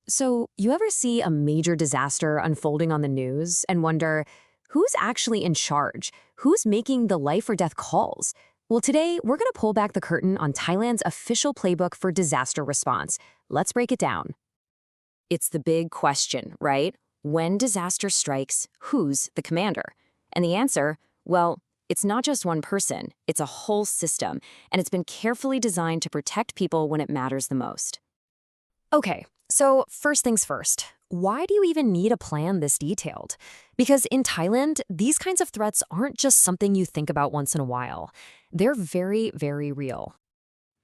So, you ever see a major disaster unfolding on the news and wonder who's actually in charge? Who's making the life or death calls? Well, today we're going to pull back the curtain on Thailand's official playbook for disaster response. Let's break it down. It's the big question, right? When disaster strikes, who's the commander? And the answer, well, it's not just one person, it's a whole system, and it's been carefully designed to protect people when it matters the most. Okay, so first things first, why do you even need a plan this detailed? Because in Thailand, these kinds of threats aren't just something you think about once in a while. They're very, very real.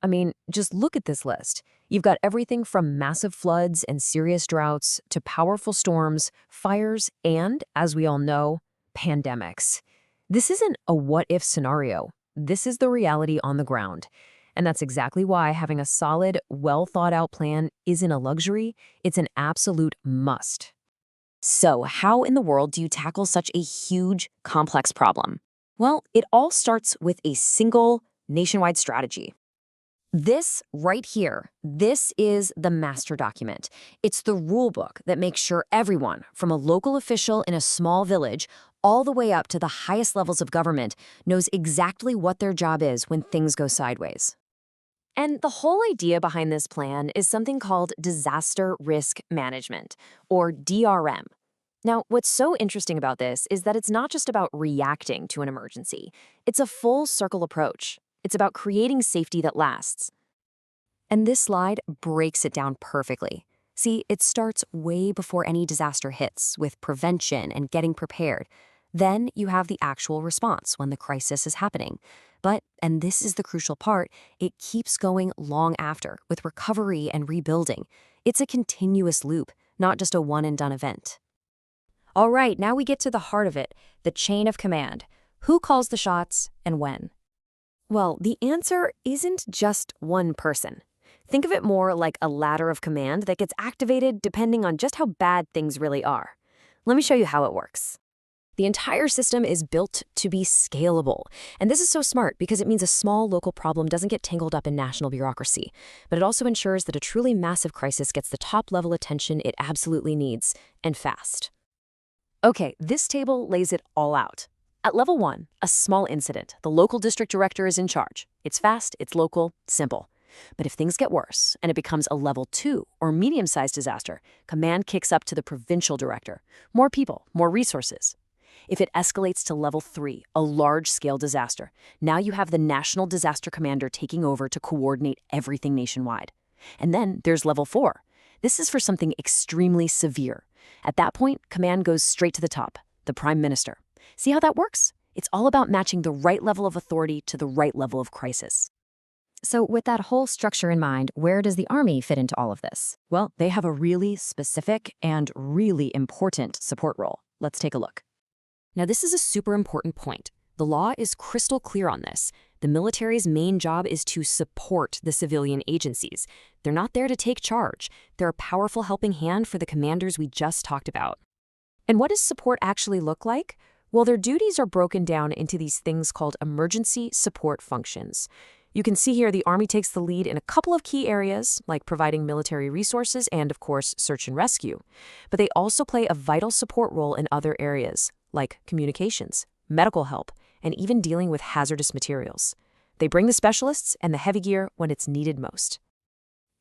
I mean, just look at this list. You've got everything from massive floods and serious droughts to powerful storms, fires, and, as we all know, pandemics. This isn't a what-if scenario. This is the reality on the ground. And that's exactly why having a solid, well-thought-out plan isn't a luxury, it's an absolute must. So, how in the world do you tackle such a huge, complex problem? Well, it all starts with a single, nationwide strategy. This right here, this is the master document. It's the rule book that makes sure everyone, from a local official in a small village all the way up to the highest levels of government, knows exactly what their job is when things go sideways. And the whole idea behind this plan is something called disaster risk management, or DRM. Now, what's so interesting about this is that it's not just about reacting to an emergency. It's a full circle approach. It's about creating safety that lasts. And this slide breaks it down perfectly. See, it starts way before any disaster hits, with prevention and getting prepared. Then you have the actual response when the crisis is happening. But, and this is the crucial part, it keeps going long after, with recovery and rebuilding. It's a continuous loop, not just a one-and-done event. All right, now we get to the heart of it, the chain of command. Who calls the shots and when? Well, the answer isn't just one person. Think of it more like a ladder of command that gets activated depending on just how bad things really are. Let me show you how it works. The entire system is built to be scalable. And this is so smart because it means a small local problem doesn't get tangled up in national bureaucracy. But it also ensures that a truly massive crisis gets the top-level attention it absolutely needs, and fast. Okay, this table lays it all out. At level 1, a small incident. The local district director is in charge. It's fast, it's local, simple. But if things get worse and it becomes a level 2 or medium-sized disaster, command kicks up to the provincial director. More people, more resources. If it escalates to level 3, a large-scale disaster, now you have the national disaster commander taking over to coordinate everything nationwide. And then there's level 4. This is for something extremely severe. At that point, command goes straight to the top, the prime minister. See how that works? It's all about matching the right level of authority to the right level of crisis. So with that whole structure in mind, where does the army fit into all of this? Well, they have a really specific and really important support role. Let's take a look. Now, this is a super important point. The law is crystal clear on this. The military's main job is to support the civilian agencies. They're not there to take charge. They're a powerful helping hand for the commanders we just talked about. And what does support actually look like? Well, their duties are broken down into these things called emergency support functions. You can see here the Army takes the lead in a couple of key areas, like providing military resources and, of course, search and rescue. But they also play a vital support role in other areas, like communications, medical help, and even dealing with hazardous materials. They bring the specialists and the heavy gear when it's needed most.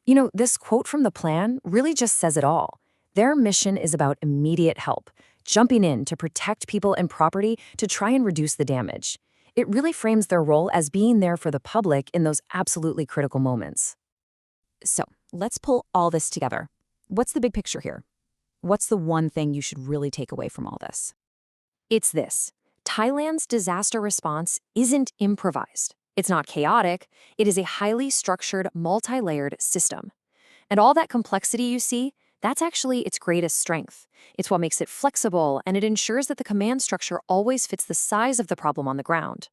You know, this quote from the plan really just says it all. Their mission is about immediate help, jumping in to protect people and property to try and reduce the damage. It really frames their role as being there for the public in those absolutely critical moments. So, let's pull all this together. What's the big picture here? What's the one thing you should really take away from all this? It's this. Thailand's disaster response isn't improvised. It's not chaotic. It is a highly structured, multi-layered system. And all that complexity you see, that's actually its greatest strength. It's what makes it flexible, and it ensures that the command structure always fits the size of the problem on the ground.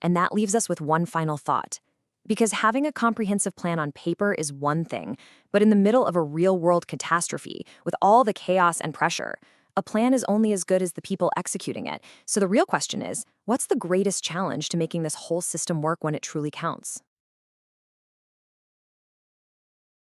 And that leaves us with one final thought. Because having a comprehensive plan on paper is one thing, but in the middle of a real-world catastrophe, with all the chaos and pressure, a plan is only as good as the people executing it. So the real question is, what's the greatest challenge to making this whole system work when it truly counts?